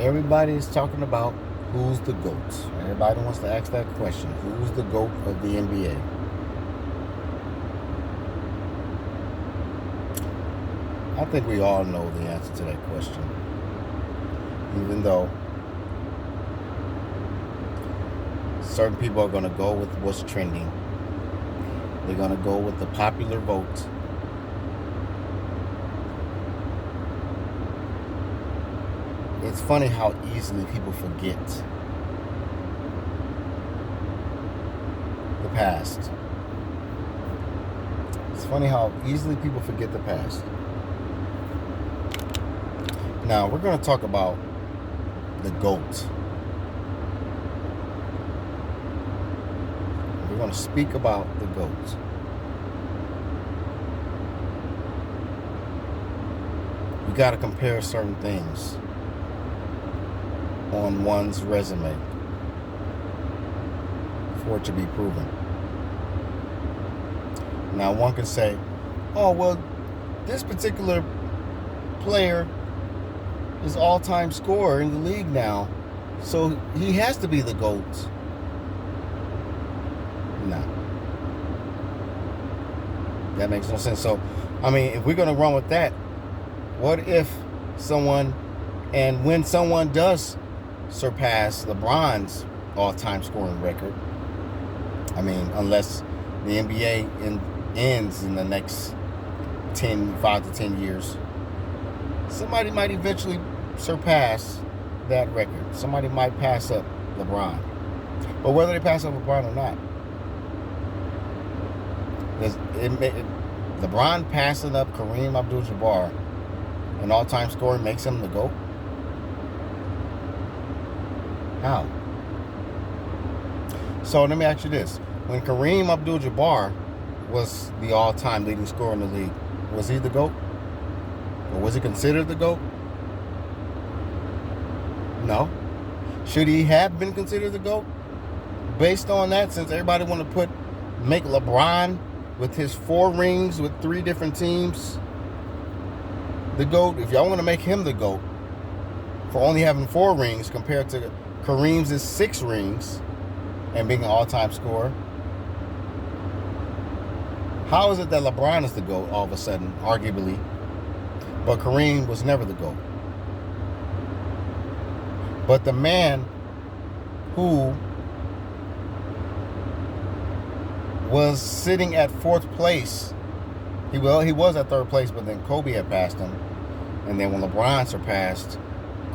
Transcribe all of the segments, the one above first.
Everybody is talking about who's the GOAT. Everybody wants to ask that question. Who's the GOAT of the NBA? I think we all know the answer to that question. Even though certain people are going to go with what's trending. They're going to go with the popular vote. It's funny how easily people forget the past. It's funny how easily people forget the past. Now, we're going to talk about the GOAT. We're going to speak about the GOAT. We got to compare certain things on one's resume for it to be proven. Now, one can say, oh, well, this particular player is all-time scorer in the league now, so he has to be the GOAT. No. That makes no sense. So, I mean, if we're going to run with that, what if someone, and when someone does surpass LeBron's all-time scoring record, I mean, unless the NBA ends in the next 5 to 10 years, somebody might eventually surpass that record. Somebody might pass up LeBron. But whether they pass up LeBron or not, LeBron passing up Kareem Abdul-Jabbar in all-time scoring makes him the GOAT? How? So let me ask you this. When Kareem Abdul-Jabbar was the all-time leading scorer in the league, was he the GOAT? Or was he considered the GOAT? No. Should he have been considered the GOAT? Based on that, since everybody want to make LeBron with his 4 rings with 3 different teams the GOAT, if y'all want to make him the GOAT for only having 4 rings compared to Kareem's 6 rings and being an all-time scorer, how is it that LeBron is the GOAT all of a sudden, arguably, but Kareem was never the GOAT? But the man who was sitting at 4th place, he was at 3rd place, but then Kobe had passed him. And then when LeBron surpassed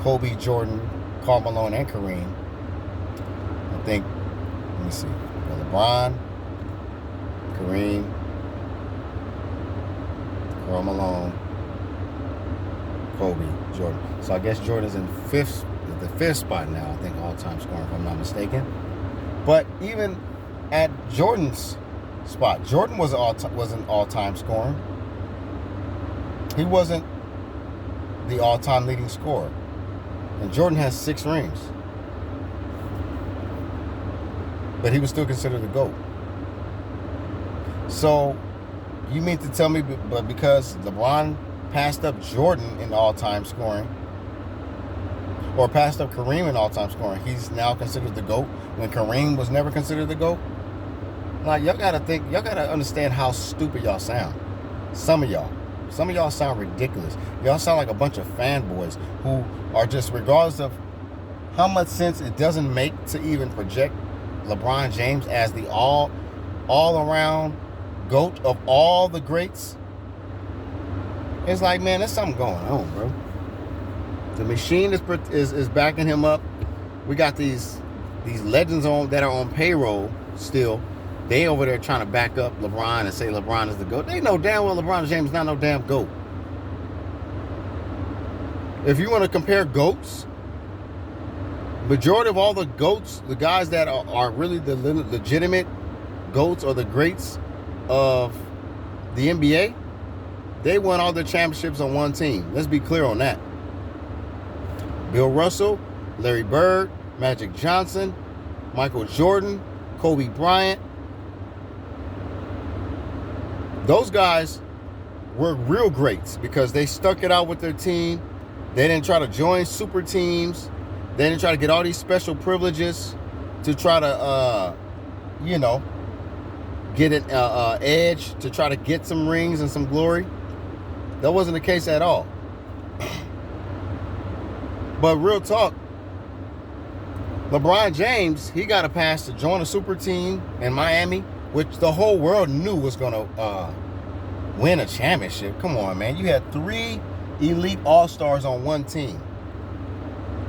Kobe, Jordan, Karl Malone, and Kareem, I think, let me see, LeBron, Kareem, Karl Malone, Kobe, Jordan. So I guess Jordan's in the 5th spot now, I think, all-time scoring, if I'm not mistaken. But even at Jordan's spot, Jordan was an all-time scorer. He wasn't the all-time leading scorer. And Jordan has 6 rings. But he was still considered the GOAT. So, you mean to tell me, but because LeBron passed up Jordan in all-time scoring, or passed up Kareem in all-time scoring, he's now considered the GOAT when Kareem was never considered the GOAT? Like, y'all gotta understand how stupid y'all sound. Some of y'all sound ridiculous. Y'all sound like a bunch of fanboys who are just, regardless of how much sense it doesn't make to even project LeBron James as the all-around GOAT of all the greats. It's like, man, there's something going on, bro. The machine is backing him up. We got these legends that are on payroll still. They over there trying to back up LeBron and say LeBron is the GOAT. They know damn well LeBron James is not no damn GOAT. If you want to compare GOATs, majority of all the GOATs, the guys that are really the legitimate GOATs or the greats of the NBA, they won all their championships on one team. Let's be clear on that. Bill Russell, Larry Bird, Magic Johnson, Michael Jordan, Kobe Bryant. Those guys were real greats because they stuck it out with their team. They didn't try to join super teams. They didn't try to get all these special privileges to try to, get an edge, to try to get some rings and some glory. That wasn't the case at all. But real talk, LeBron James, he got a pass to join a super team in Miami, which the whole world knew was going to win a championship. Come on, man. You had 3 elite all-stars on one team.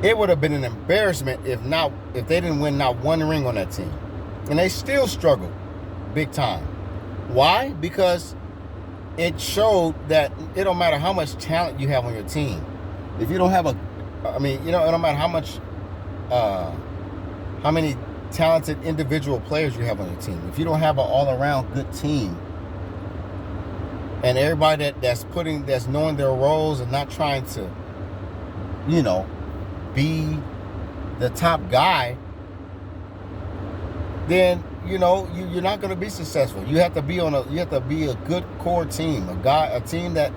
It would have been an embarrassment if they didn't win not one ring on that team. And they still struggled big time. Why? Because it showed that it don't matter how much talent you have on your team. If you don't have it don't matter how much, how many talented individual players you have on your team. If you don't have an all-around good team, and everybody that's knowing their roles and not trying to, be the top guy, then you're not going to be successful. You have to be a good core team, a team that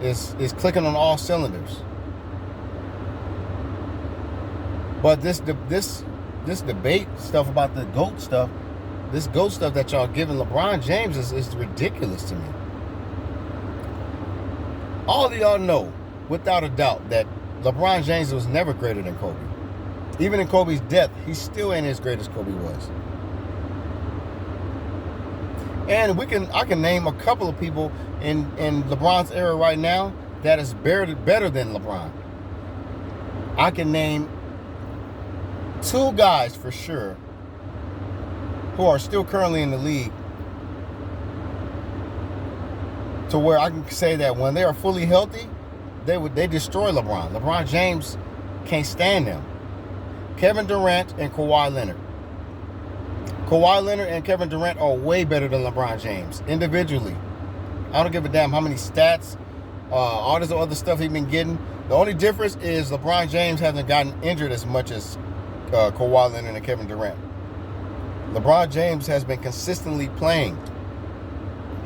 is clicking on all cylinders. But this debate stuff about the GOAT stuff, this GOAT stuff that y'all giving LeBron James is ridiculous to me. All of y'all know, without a doubt, that LeBron James was never greater than Kobe. Even in Kobe's death, he still ain't as great as Kobe was. And I can name a couple of people in LeBron's era right now that is better than LeBron. I can name 2 guys for sure who are still currently in the league, to where I can say that when they are fully healthy, they destroy LeBron. LeBron James can't stand them. Kevin Durant and Kawhi Leonard. Kawhi Leonard and Kevin Durant are way better than LeBron James individually. I don't give a damn how many stats, all this other stuff he's been getting. The only difference is LeBron James hasn't gotten injured as much as Kawhi Leonard and Kevin Durant. LeBron James has been consistently playing.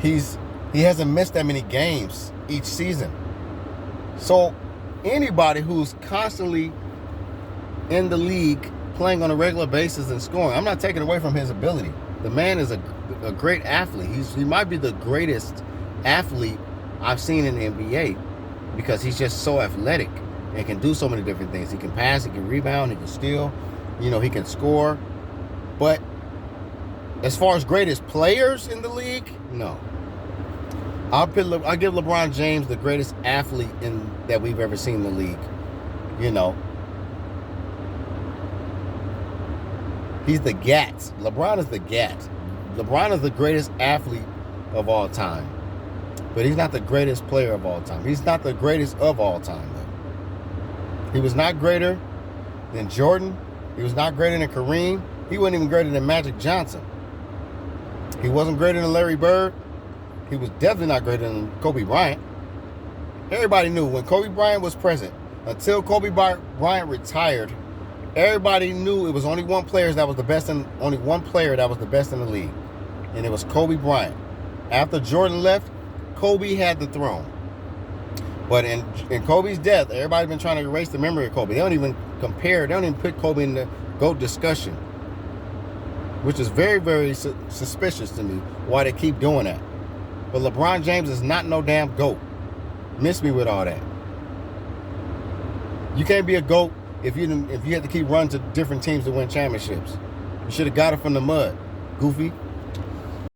He hasn't missed that many games each season. So anybody who's constantly in the league playing on a regular basis and scoring, I'm not taking away from his ability. The man is a great athlete. He might be the greatest athlete I've seen in the NBA because he's just so athletic and can do so many different things. He can pass, he can rebound, he can steal, he can score. But as far as greatest players in the league, no. I'll give LeBron James the greatest athlete that we've ever seen in the league. He's the GAT. LeBron is the GAT. LeBron is the greatest athlete of all time. But he's not the greatest player of all time. He's not the greatest of all time, though. He was not greater than Jordan. He was not greater than Kareem. He wasn't even greater than Magic Johnson. He wasn't greater than Larry Bird. He was definitely not greater than Kobe Bryant. Everybody knew when Kobe Bryant was present, until Kobe Bryant retired, everybody knew it was only one player that was the best in the league. And it was Kobe Bryant. After Jordan left, Kobe had the throne. But in Kobe's death, everybody's been trying to erase the memory of Kobe. They don't even put Kobe in the GOAT discussion. Which is very, very suspicious to me why they keep doing that. But LeBron James is not no damn GOAT. Miss me with all that. You can't be a GOAT if you had to keep running to different teams to win championships. You should have got it from the mud, goofy.